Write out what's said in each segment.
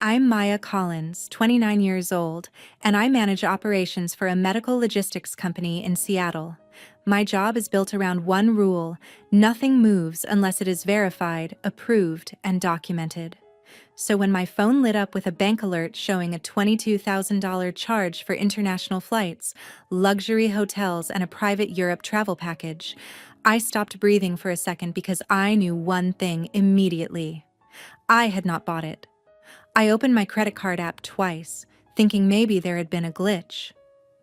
I'm Maya Collins, 29 years old, and I manage operations for a medical logistics company in Seattle. My job is built around one rule: nothing moves unless it is verified, approved, and documented. So when my phone lit up with a bank alert showing a $22,000 charge for international flights, luxury hotels, and a private Europe travel package, I stopped breathing for a second because I knew one thing immediately. I had not bought it. I opened my credit card app twice, thinking maybe there had been a glitch.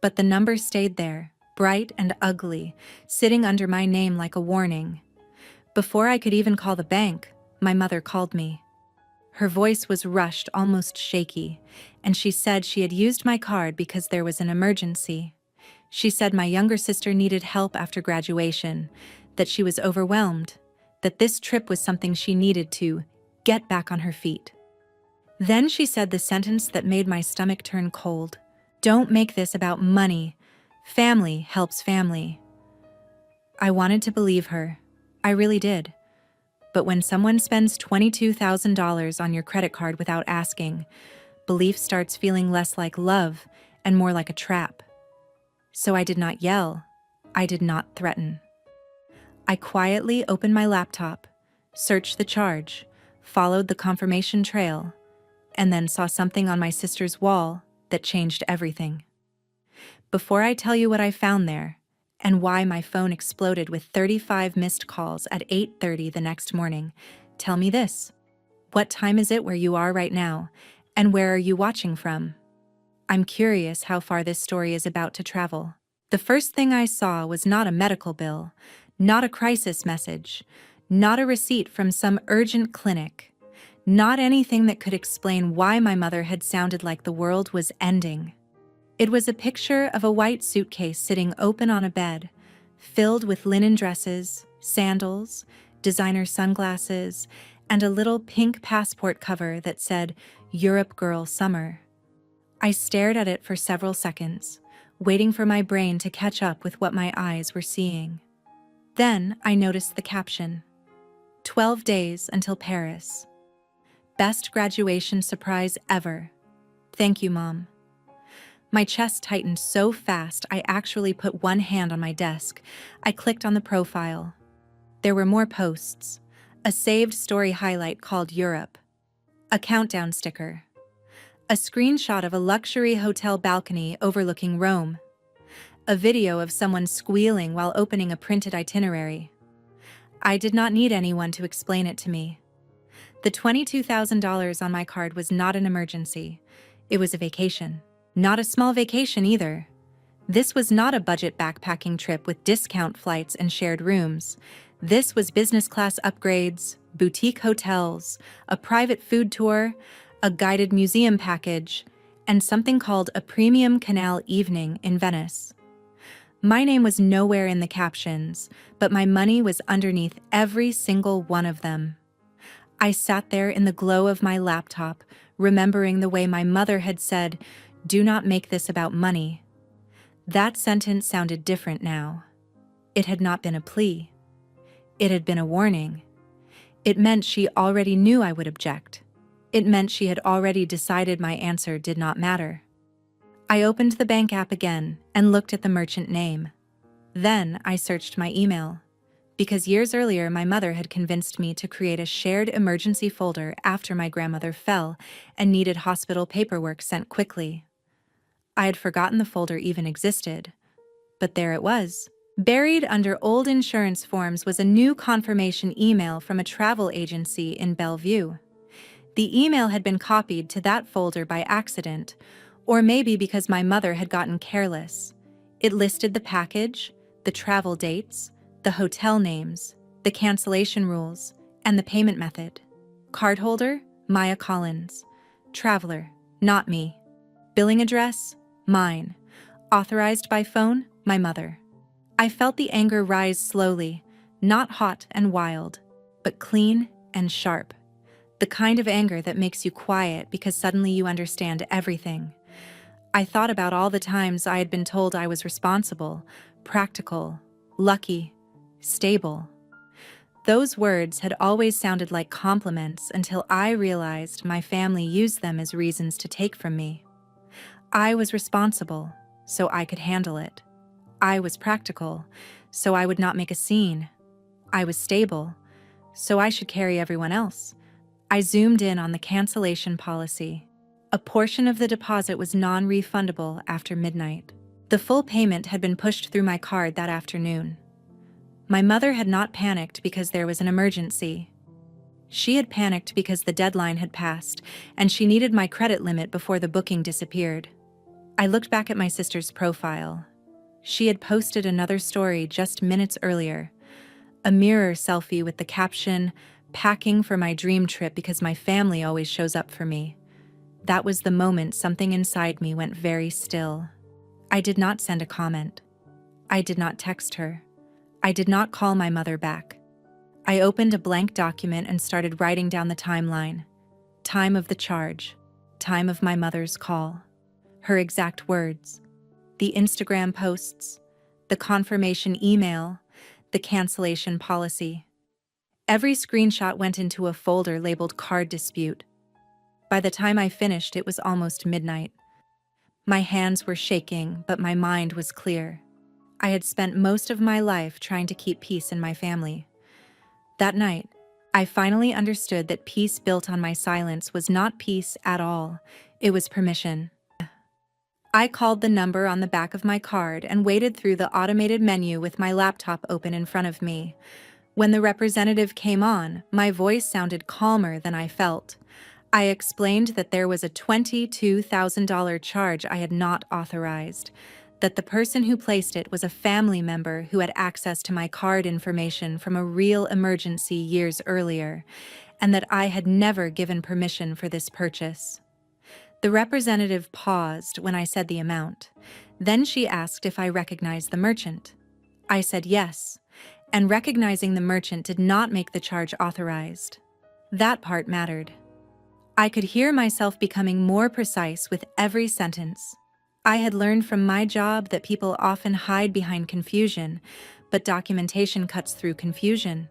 But the number stayed there, bright and ugly, sitting under my name like a warning. Before I could even call the bank, my mother called me. Her voice was rushed, almost shaky, and she said she had used my card because there was an emergency. She said my younger sister needed help after graduation, that she was overwhelmed, that this trip was something she needed to get back on her feet. Then she said the sentence that made my stomach turn cold. Don't make this about money. Family helps family. I wanted to believe her. I really did. But when someone spends $22,000 on your credit card without asking, belief starts feeling less like love and more like a trap. So I did not yell. I did not threaten. I quietly opened my laptop, searched the charge, followed the confirmation trail, and then saw something on my sister's wall that changed everything. Before I tell you what I found there, and why my phone exploded with 35 missed calls at 8:30 the next morning, tell me this. What time is it where you are right now, and where are you watching from? I'm curious how far this story is about to travel. The first thing I saw was not a medical bill, not a crisis message, not a receipt from some urgent clinic. Not anything that could explain why my mother had sounded like the world was ending. It was a picture of a white suitcase sitting open on a bed, filled with linen dresses, sandals, designer sunglasses, and a little pink passport cover that said, "Europe Girl Summer." I stared at it for several seconds, waiting for my brain to catch up with what my eyes were seeing. Then I noticed the caption, "12 days until Paris. Best graduation surprise ever. Thank you, Mom." My chest tightened so fast I actually put one hand on my desk. I clicked on the profile. There were more posts. A saved story highlight called Europe. A countdown sticker. A screenshot of a luxury hotel balcony overlooking Rome. A video of someone squealing while opening a printed itinerary. I did not need anyone to explain it to me. The $22,000 on my card was not an emergency. It was a vacation. Not a small vacation either. This was not a budget backpacking trip with discount flights and shared rooms. This was business class upgrades, boutique hotels, a private food tour, a guided museum package, and something called a premium canal evening in Venice. My name was nowhere in the captions, but my money was underneath every single one of them. I sat there in the glow of my laptop, remembering the way my mother had said, "Do not make this about money." That sentence sounded different now. It had not been a plea. It had been a warning. It meant she already knew I would object. It meant she had already decided my answer did not matter. I opened the bank app again and looked at the merchant name. Then I searched my email. Because years earlier my mother had convinced me to create a shared emergency folder after my grandmother fell and needed hospital paperwork sent quickly. I had forgotten the folder even existed, but there it was. Buried under old insurance forms was a new confirmation email from a travel agency in Bellevue. The email had been copied to that folder by accident, or maybe because my mother had gotten careless. It listed the package, the travel dates, the hotel names, the cancellation rules, and the payment method. Cardholder, Maya Collins. Traveler, not me. Billing address, mine. Authorized by phone, my mother. I felt the anger rise slowly, not hot and wild, but clean and sharp. The kind of anger that makes you quiet because suddenly you understand everything. I thought about all the times I had been told I was responsible, practical, lucky, stable. Those words had always sounded like compliments until I realized my family used them as reasons to take from me. I was responsible, so I could handle it. I was practical, so I would not make a scene. I was stable, so I should carry everyone else. I zoomed in on the cancellation policy. A portion of the deposit was non-refundable after midnight. The full payment had been pushed through my card that afternoon. My mother had not panicked because there was an emergency. She had panicked because the deadline had passed, and she needed my credit limit before the booking disappeared. I looked back at my sister's profile. She had posted another story just minutes earlier, a mirror selfie with the caption, "Packing for my dream trip because my family always shows up for me." That was the moment something inside me went very still. I did not send a comment. I did not text her. I did not call my mother back. I opened a blank document and started writing down the timeline. Time of the charge. Time of my mother's call. Her exact words. The Instagram posts. The confirmation email. The cancellation policy. Every screenshot went into a folder labeled card dispute. By the time I finished, it was almost midnight. My hands were shaking, but my mind was clear. I had spent most of my life trying to keep peace in my family. That night, I finally understood that peace built on my silence was not peace at all. It was permission. I called the number on the back of my card and waited through the automated menu with my laptop open in front of me. When the representative came on, my voice sounded calmer than I felt. I explained that there was a $22,000 charge I had not authorized, that the person who placed it was a family member who had access to my card information from a real emergency years earlier, and that I had never given permission for this purchase. The representative paused when I said the amount. Then she asked if I recognized the merchant. I said yes, and recognizing the merchant did not make the charge authorized. That part mattered. I could hear myself becoming more precise with every sentence. I had learned from my job that people often hide behind confusion, but documentation cuts through confusion.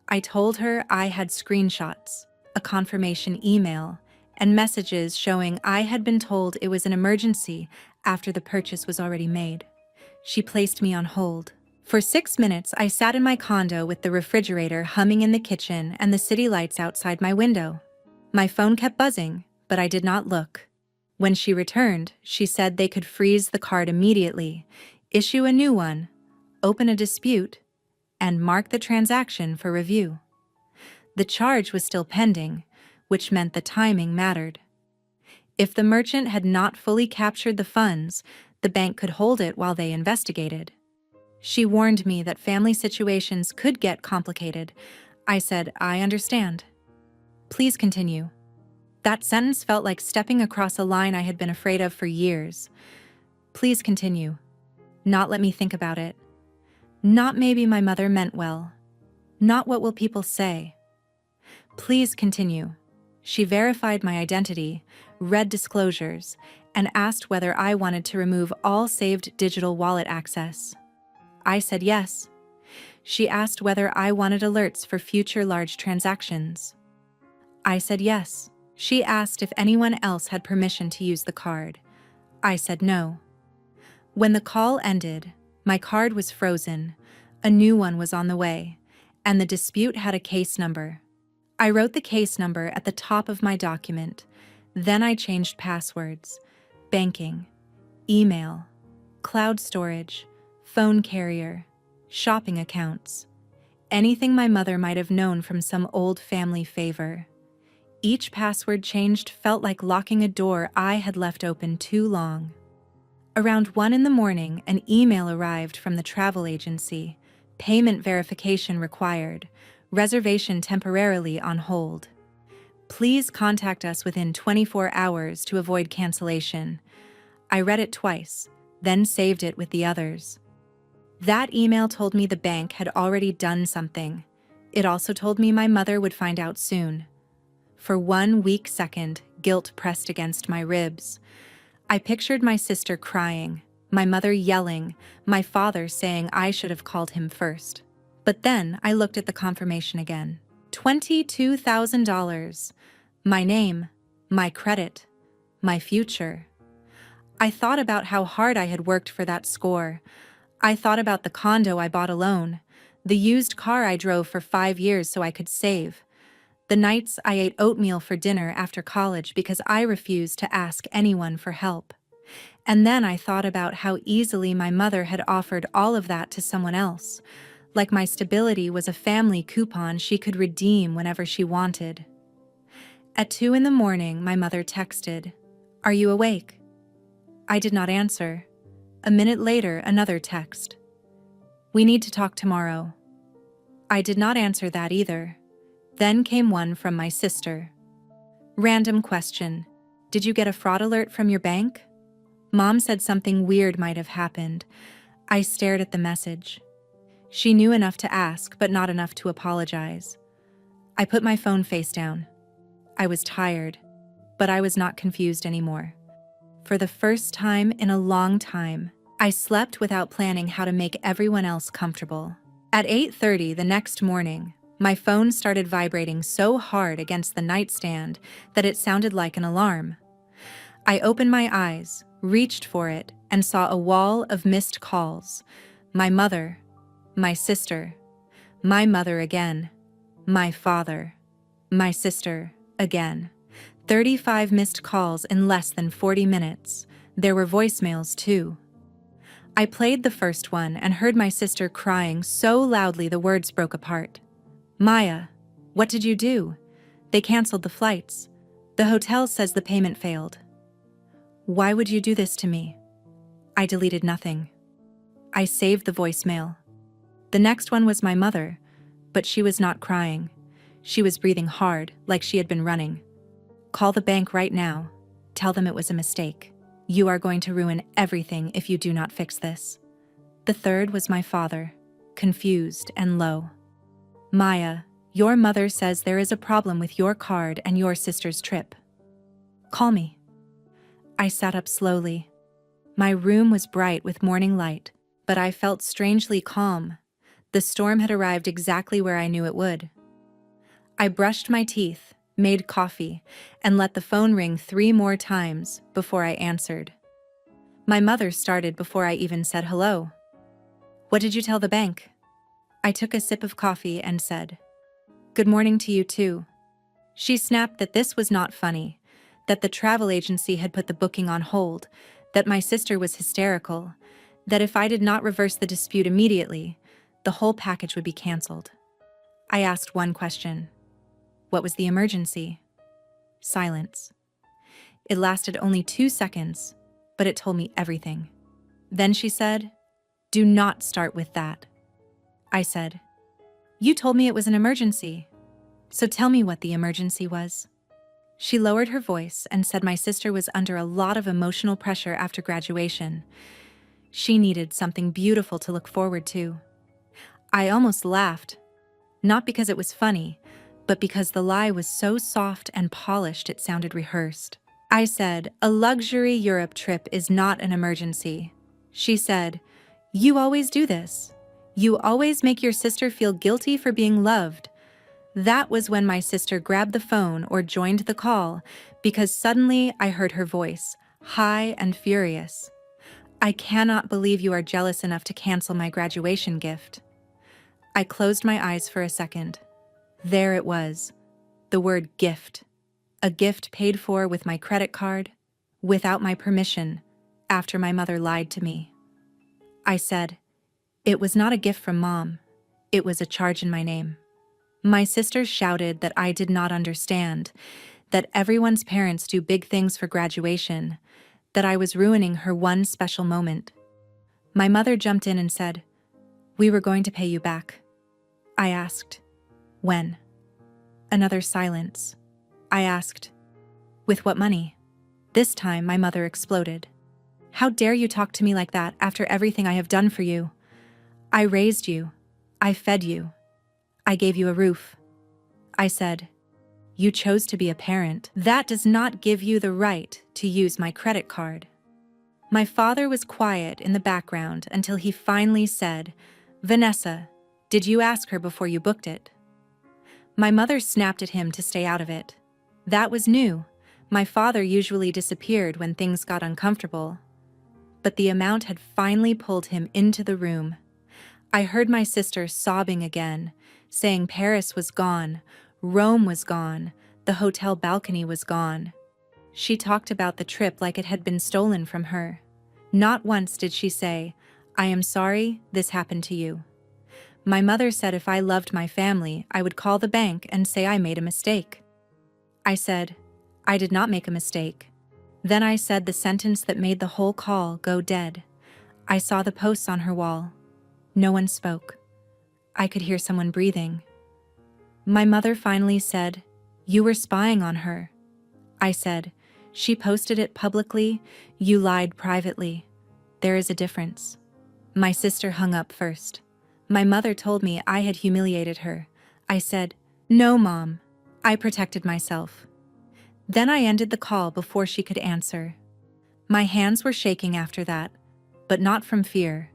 I told her I had screenshots, a confirmation email, and messages showing I had been told it was an emergency after the purchase was already made. She placed me on hold. For 6 minutes, I sat in my condo with the refrigerator humming in the kitchen and the city lights outside my window. My phone kept buzzing, but I did not look. When she returned, she said they could freeze the card immediately, issue a new one, open a dispute, and mark the transaction for review. The charge was still pending, which meant the timing mattered. If the merchant had not fully captured the funds, the bank could hold it while they investigated. She warned me that family situations could get complicated. I said, "I understand. Please continue." That sentence felt like stepping across a line I had been afraid of for years. Please continue. Not let me think about it. Not maybe my mother meant well. Not what will people say. Please continue. She verified my identity, read disclosures, and asked whether I wanted to remove all saved digital wallet access. I said yes. She asked whether I wanted alerts for future large transactions. I said yes. She asked if anyone else had permission to use the card. I said no. When the call ended, my card was frozen, a new one was on the way, and the dispute had a case number. I wrote the case number at the top of my document. Then I changed passwords, banking, email, cloud storage, phone carrier, shopping accounts, anything my mother might have known from some old family favor. Each password changed felt like locking a door I had left open too long. Around 1 a.m, an email arrived from the travel agency. Payment verification required. Reservation temporarily on hold. Please contact us within 24 hours to avoid cancellation. I read it twice, then saved it with the others. That email told me the bank had already done something. It also told me my mother would find out soon. For 1 weak second, guilt pressed against my ribs. I pictured my sister crying, my mother yelling, my father saying I should have called him first. But then I looked at the confirmation again. $22,000. My name, my credit, my future. I thought about how hard I had worked for that score. I thought about the condo I bought alone, the used car I drove for 5 years so I could save, the nights I ate oatmeal for dinner after college because I refused to ask anyone for help. And then I thought about how easily my mother had offered all of that to someone else, like my stability was a family coupon she could redeem whenever she wanted. At 2 in the morning, my mother texted, "Are you awake?" I did not answer. A minute later, another text. "We need to talk tomorrow." I did not answer that either. Then came one from my sister. Random question. "Did you get a fraud alert from your bank?" Mom said something weird might have happened. I stared at the message. She knew enough to ask, but not enough to apologize. I put my phone face down. I was tired, but I was not confused anymore. For the first time in a long time, I slept without planning how to make everyone else comfortable. At 8:30 the next morning, my phone started vibrating so hard against the nightstand that it sounded like an alarm. I opened my eyes, reached for it, and saw a wall of missed calls. My mother, my sister, my mother again, my father, my sister again. 35 missed calls in less than 40 minutes. There were voicemails too. I played the first one and heard my sister crying so loudly the words broke apart. "Maya, what did you do? They canceled the flights. The hotel says the payment failed." "Why would you do this to me?" I deleted nothing. I saved the voicemail. The next one was my mother, but she was not crying. She was breathing hard, like she had been running. "Call the bank right now. Tell them it was a mistake. You are going to ruin everything if you do not fix this." The third was my father, confused and low. "Maya, your mother says there is a problem with your card and your sister's trip. Call me." I sat up slowly. My room was bright with morning light, but I felt strangely calm. The storm had arrived exactly where I knew it would. I brushed my teeth, made coffee, and let the phone ring 3 more times before I answered. My mother started before I even said hello. "What did you tell the bank?" I took a sip of coffee and said, "Good morning to you too." She snapped that this was not funny, that the travel agency had put the booking on hold, that my sister was hysterical, that if I did not reverse the dispute immediately, the whole package would be canceled. I asked one question. What was the emergency? Silence. It lasted only 2 seconds, but it told me everything. Then she said, "Do not start with that." I said, "You told me it was an emergency, so tell me what the emergency was." She lowered her voice and said my sister was under a lot of emotional pressure after graduation. She needed something beautiful to look forward to. I almost laughed, not because it was funny, but because the lie was so soft and polished it sounded rehearsed. I said, "A luxury Europe trip is not an emergency." She said, "You always do this. You always make your sister feel guilty for being loved." That was when my sister grabbed the phone or joined the call, because suddenly I heard her voice, high and furious. "I cannot believe you are jealous enough to cancel my graduation gift." I closed my eyes for a second. There it was, the word gift. A gift paid for with my credit card, without my permission, after my mother lied to me. I said, "It was not a gift from Mom. It was a charge in my name." My sister shouted that I did not understand, that everyone's parents do big things for graduation, that I was ruining her one special moment. My mother jumped in and said, "We were going to pay you back." I asked, "When?" Another silence. I asked, "With what money?" This time my mother exploded. "How dare you talk to me like that after everything I have done for you? I raised you. I fed you. I gave you a roof." I said, "You chose to be a parent. That does not give you the right to use my credit card." My father was quiet in the background until he finally said, "Vanessa, Did you ask her before you booked it? My mother snapped at him to stay out of it. That was new. My father usually disappeared when things got uncomfortable. But the amount had finally pulled him into the room. I heard my sister sobbing again, saying Paris was gone, Rome was gone, the hotel balcony was gone. She talked about the trip like it had been stolen from her. Not once did she say, "I am sorry this happened to you." My mother said if I loved my family, I would call the bank and say I made a mistake. I said, "I did not make a mistake." Then I said the sentence that made the whole call go dead. I saw the posts on her wall. No one spoke. I could hear someone breathing. My mother finally said, "You were spying on her." I said, "She posted it publicly, you lied privately. There is a difference." My sister hung up first. My mother told me I had humiliated her. I said, "No, Mom." I protected myself. Then I ended the call before she could answer. My hands were shaking after that, but not from fear,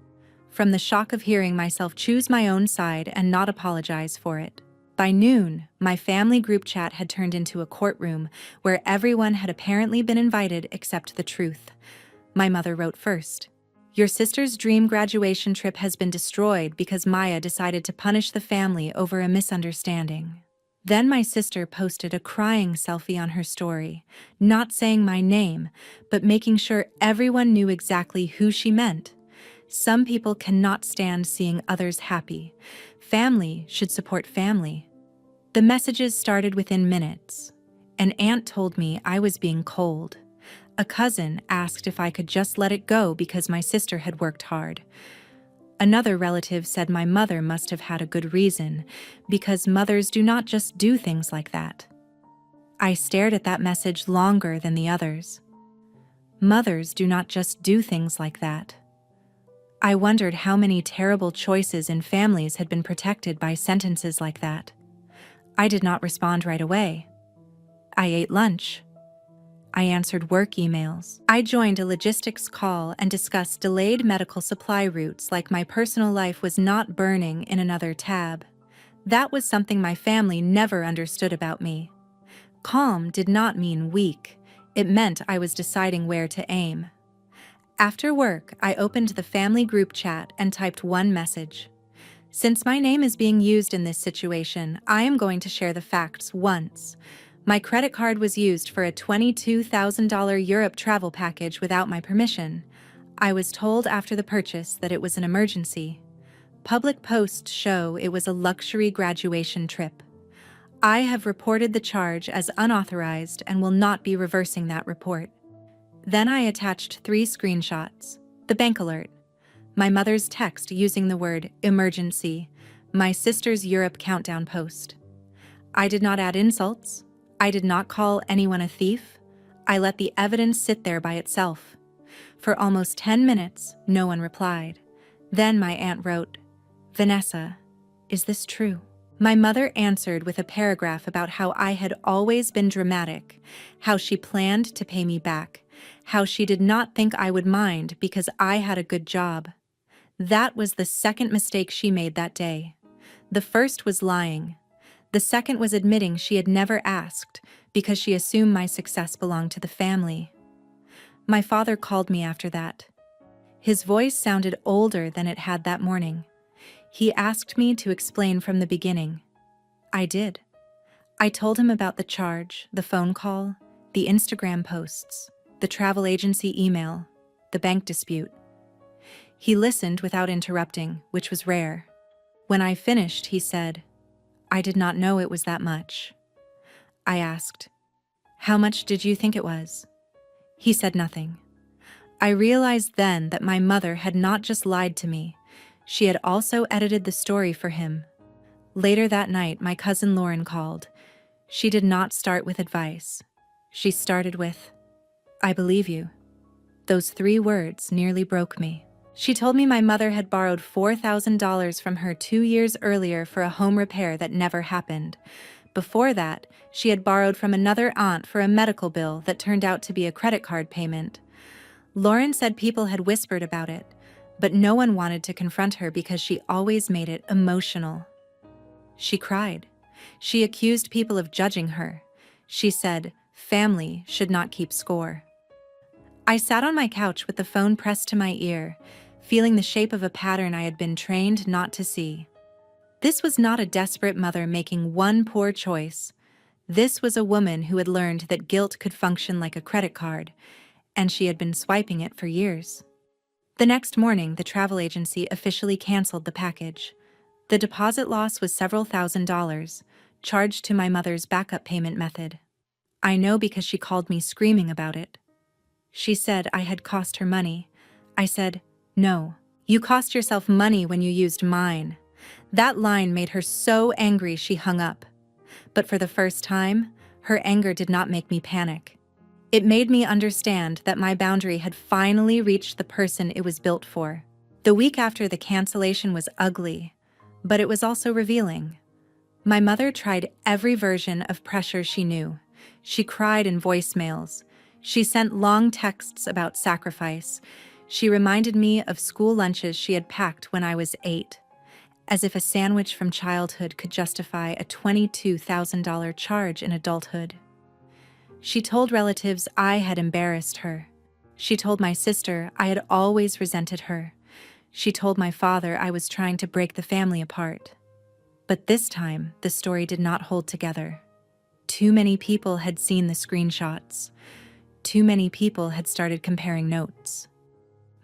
from the shock of hearing myself choose my own side and not apologize for it. By noon, my family group chat had turned into a courtroom where everyone had apparently been invited except the truth. My mother wrote first, "Your sister's dream graduation trip has been destroyed because Maya decided to punish the family over a misunderstanding." Then my sister posted a crying selfie on her story, not saying my name, but making sure everyone knew exactly who she meant. Some people cannot stand seeing others happy. Family should support family. The messages started within minutes. An aunt told me I was being cold. A cousin asked if I could just let it go because my sister had worked hard. Another relative said my mother must have had a good reason, because mothers do not just do things like that. I stared at that message longer than the others. Mothers do not just do things like that. I wondered how many terrible choices in families had been protected by sentences like that. I did not respond right away. I ate lunch. I answered work emails. I joined a logistics call and discussed delayed medical supply routes like my personal life was not burning in another tab. That was something my family never understood about me. Calm did not mean weak. It meant I was deciding where to aim. After work, I opened the family group chat and typed one message. Since my name is being used in this situation, I am going to share the facts once. My credit card was used for a $22,000 Europe travel package without my permission. I was told after the purchase that it was an emergency. Public posts show it was a luxury graduation trip. I have reported the charge as unauthorized and will not be reversing that report. Then I attached 3 screenshots. The bank alert, my mother's text using the word emergency, my sister's Europe countdown post. I did not add insults. I did not call anyone a thief. I let the evidence sit there by itself. For almost 10 minutes, no one replied. Then my aunt wrote, "Vanessa, is this true?" My mother answered with a paragraph about how I had always been dramatic, how she planned to pay me back, how she did not think I would mind because I had a good job. That was the second mistake she made that day. The first was lying. The second was admitting she had never asked because she assumed my success belonged to the family. My father called me after that. His voice sounded older than it had that morning. He asked me to explain from the beginning. I did. I told him about the charge, the phone call, the Instagram posts, the travel agency email, the bank dispute. He listened without interrupting, which was rare. When I finished, he said, "I did not know it was that much." I asked, "How much did you think it was?" He said nothing. I realized then that my mother had not just lied to me, she had also edited the story for him. Later that night, my cousin Lauren called. She did not start with advice. She started with, "I believe you." Those 3 words nearly broke me. She told me my mother had borrowed $4,000 from her 2 years earlier for a home repair that never happened. Before that, she had borrowed from another aunt for a medical bill that turned out to be a credit card payment. Lauren said people had whispered about it, But no one wanted to confront her because she always made it emotional. She cried. She accused people of judging her. She said, family should not keep score. I sat on my couch with the phone pressed to my ear, feeling the shape of a pattern I had been trained not to see. This was not a desperate mother making one poor choice. This was a woman who had learned that guilt could function like a credit card, and she had been swiping it for years. The next morning, the travel agency officially canceled the package. The deposit loss was several $1,000s, charged to my mother's backup payment method. I know because she called me screaming about it. She said I had cost her money. I said, no, you cost yourself money when you used mine. That line made her so angry she hung up. But for the first time, her anger did not make me panic. It made me understand that my boundary had finally reached the person it was built for. The week after the cancellation was ugly, but it was also revealing. My mother tried every version of pressure she knew. She cried in voicemails. She sent long texts about sacrifice. She reminded me of school lunches she had packed when I was 8, as if a sandwich from childhood could justify a $22,000 charge in adulthood. She told relatives I had embarrassed her. She told my sister I had always resented her. She told my father I was trying to break the family apart. But this time, the story did not hold together. Too many people had seen the screenshots. Too many people had started comparing notes.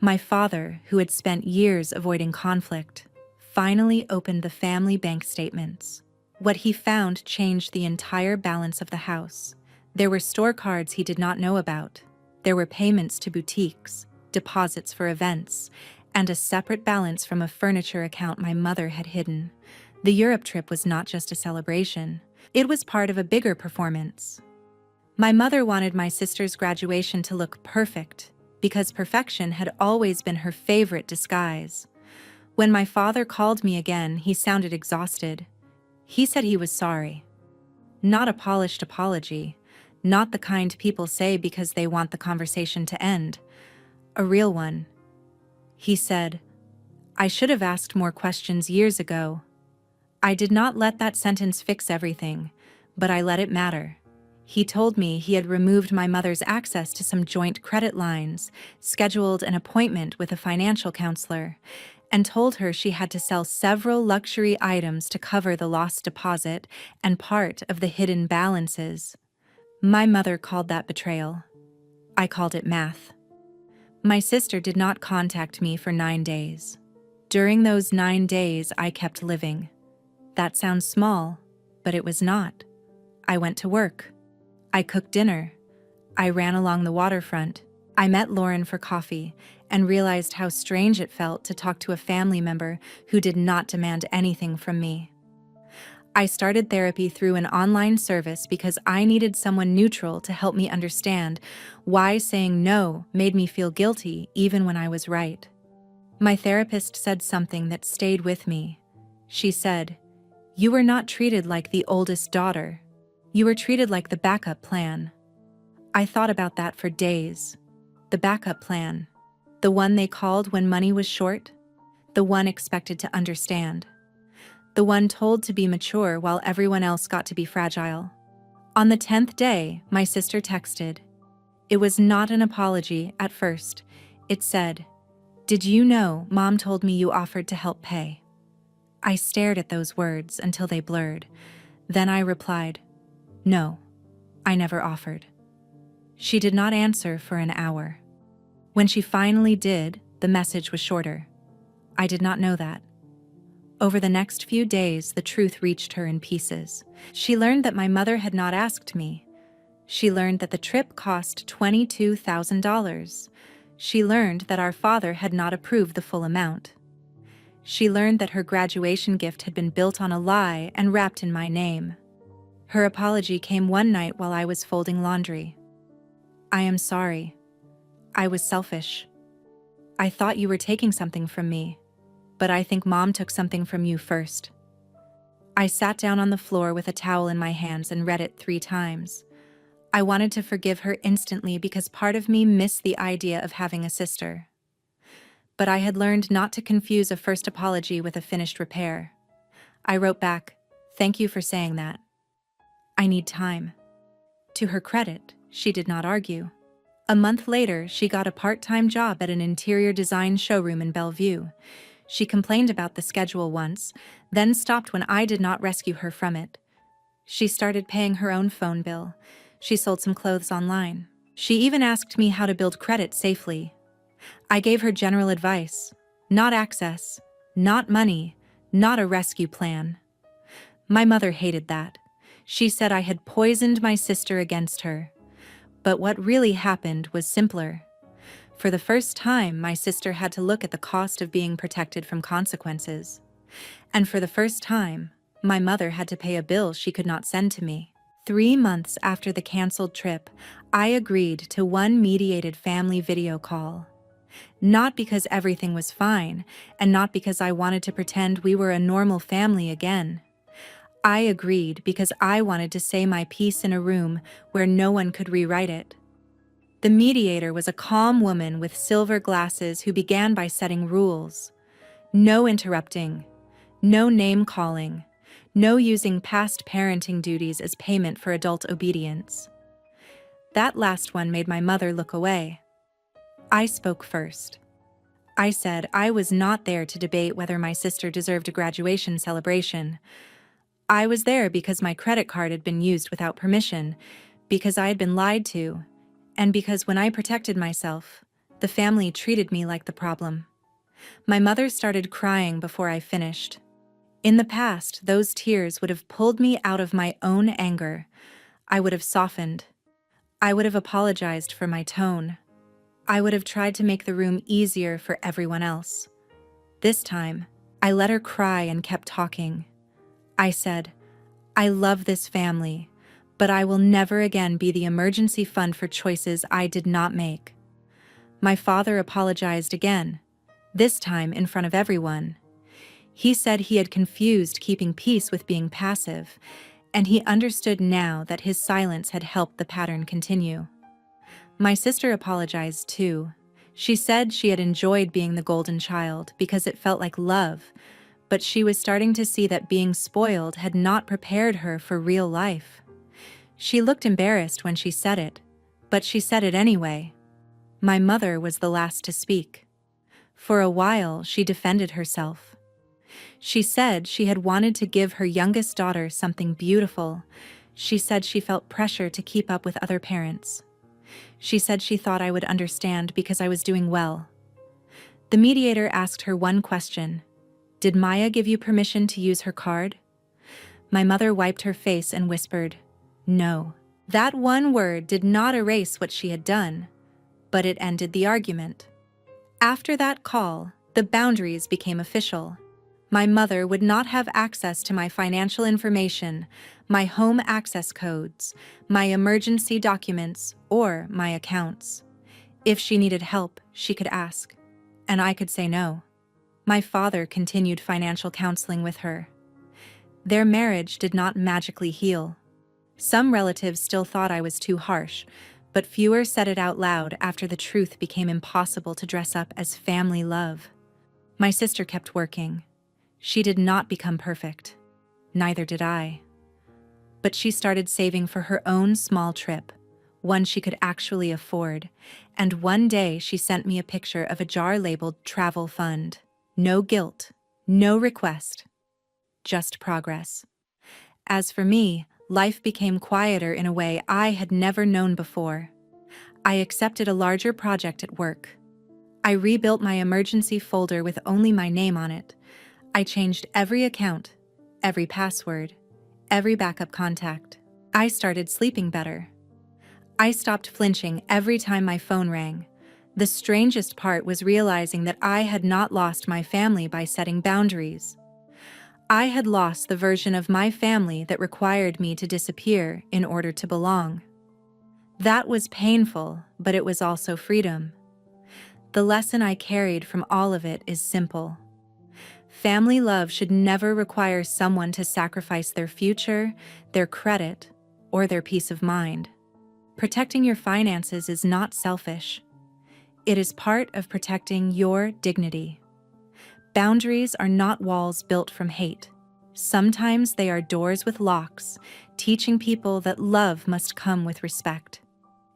My father, who had spent years avoiding conflict, finally opened the family bank statements. What he found changed the entire balance of the house. There were store cards he did not know about. There were payments to boutiques, deposits for events, and a separate balance from a furniture account my mother had hidden. The Europe trip was not just a celebration. It was part of a bigger performance. My mother wanted my sister's graduation to look perfect, because perfection had always been her favorite disguise. When my father called me again, he sounded exhausted. He said he was sorry. Not a polished apology, not the kind people say because they want the conversation to end. A real one. He said, I should have asked more questions years ago. I did not let that sentence fix everything, but I let it matter. He told me he had removed my mother's access to some joint credit lines, scheduled an appointment with a financial counselor, and told her she had to sell several luxury items to cover the lost deposit and part of the hidden balances. My mother called that betrayal. I called it math. My sister did not contact me for 9 days. During those 9 days, I kept living. That sounds small, but it was not. I went to work. I cooked dinner. I ran along the waterfront. I met Lauren for coffee and realized how strange it felt to talk to a family member who did not demand anything from me. I started therapy through an online service because I needed someone neutral to help me understand why saying no made me feel guilty even when I was right. My therapist said something that stayed with me. She said, "You were not treated like the oldest daughter. You were treated like the backup plan." I thought about that for days. The backup plan. The one they called when money was short. The one expected to understand. The one told to be mature while everyone else got to be fragile. On the 10th day, my sister texted. It was not an apology at first. It said, "Did you know Mom told me you offered to help pay?" I stared at those words until they blurred. Then I replied, "No, I never offered." She did not answer for an hour. When she finally did, the message was shorter. I did not know that. Over the next few days, the truth reached her in pieces. She learned that my mother had not asked me. She learned that the trip cost $22,000. She learned that our father had not approved the full amount. She learned that her graduation gift had been built on a lie and wrapped in my name. Her apology came one night while I was folding laundry. "I am sorry. I was selfish. I thought you were taking something from me, but I think Mom took something from you first." I sat down on the floor with a towel in my hands and read it 3 times. I wanted to forgive her instantly because part of me missed the idea of having a sister. but I had learned not to confuse a first apology with a finished repair. I wrote back, "Thank you for saying that. I need time." To her credit, she did not argue. A month later, she got a part-time job at an interior design showroom in Bellevue. She complained about the schedule once, then stopped when I did not rescue her from it. She started paying her own phone bill. She sold some clothes online. She even asked me how to build credit safely. I gave her general advice, not access, not money, not a rescue plan. My mother hated that. She said I had poisoned my sister against her. But what really happened was simpler. For the first time, my sister had to look at the cost of being protected from consequences. And for the first time, my mother had to pay a bill she could not send to me. 3 months after the canceled trip, I agreed to one mediated family video call. Not because everything was fine, and not because I wanted to pretend we were a normal family again. I agreed because I wanted to say my piece in a room where no one could rewrite it. The mediator was a calm woman with silver glasses who began by setting rules. No interrupting, no name-calling, no using past parenting duties as payment for adult obedience. That last one made my mother look away. I spoke first. I said I was not there to debate whether my sister deserved a graduation celebration. I was there because my credit card had been used without permission, because I had been lied to, and because when I protected myself, the family treated me like the problem. My mother started crying before I finished. In the past, those tears would have pulled me out of my own anger. I would have softened. I would have apologized for my tone. I would have tried to make the room easier for everyone else. This time, I let her cry and kept talking. I said, "I love this family, but I will never again be the emergency fund for choices I did not make." My father apologized again, this time in front of everyone. He said he had confused keeping peace with being passive, and he understood now that his silence had helped the pattern continue. My sister apologized too. She said she had enjoyed being the golden child because it felt like love, but she was starting to see that being spoiled had not prepared her for real life. She looked embarrassed when she said it, but she said it anyway. My mother was the last to speak. For a while, she defended herself. She said she had wanted to give her youngest daughter something beautiful. She said she felt pressure to keep up with other parents. She said she thought I would understand because I was doing well. The mediator asked her one question. "Did Maya give you permission to use her card?" My mother wiped her face and whispered, "No." That one word did not erase what she had done, but it ended the argument. After that call, the boundaries became official. My mother would not have access to my financial information, my home access codes, my emergency documents, or my accounts. If she needed help, she could ask, and I could say no. My father continued financial counseling with her. Their marriage did not magically heal. Some relatives still thought I was too harsh, but fewer said it out loud after the truth became impossible to dress up as family love. My sister kept working. She did not become perfect. Neither did I. But she started saving for her own small trip, one she could actually afford, and one day she sent me a picture of a jar labeled travel fund. No guilt, no request, just progress. As for me, life became quieter in a way I had never known before. I accepted a larger project at work. I rebuilt my emergency folder with only my name on it. I changed every account, every password, every backup contact. I started sleeping better. I stopped flinching every time my phone rang. The strangest part was realizing that I had not lost my family by setting boundaries. I had lost the version of my family that required me to disappear in order to belong. That was painful, but it was also freedom. The lesson I carried from all of it is simple. Family love should never require someone to sacrifice their future, their credit, or their peace of mind. Protecting your finances is not selfish. It is part of protecting your dignity. Boundaries are not walls built from hate. Sometimes they are doors with locks, teaching people that love must come with respect.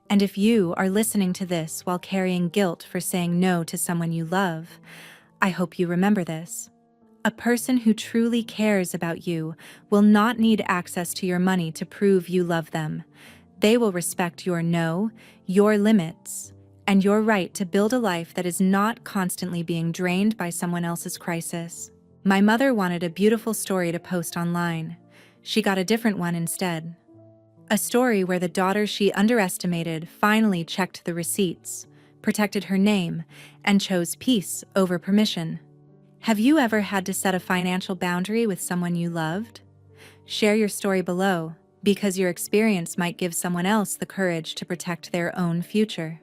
And if you are listening to this while carrying guilt for saying no to someone you love, I hope you remember this. A person who truly cares about you will not need access to your money to prove you love them. They will respect your no, your limits, and your right to build a life that is not constantly being drained by someone else's crisis. My mother wanted a beautiful story to post online. She got a different one instead. A story where the daughter she underestimated finally checked the receipts, protected her name, and chose peace over permission. Have you ever had to set a financial boundary with someone you loved? Share your story below, because your experience might give someone else the courage to protect their own future.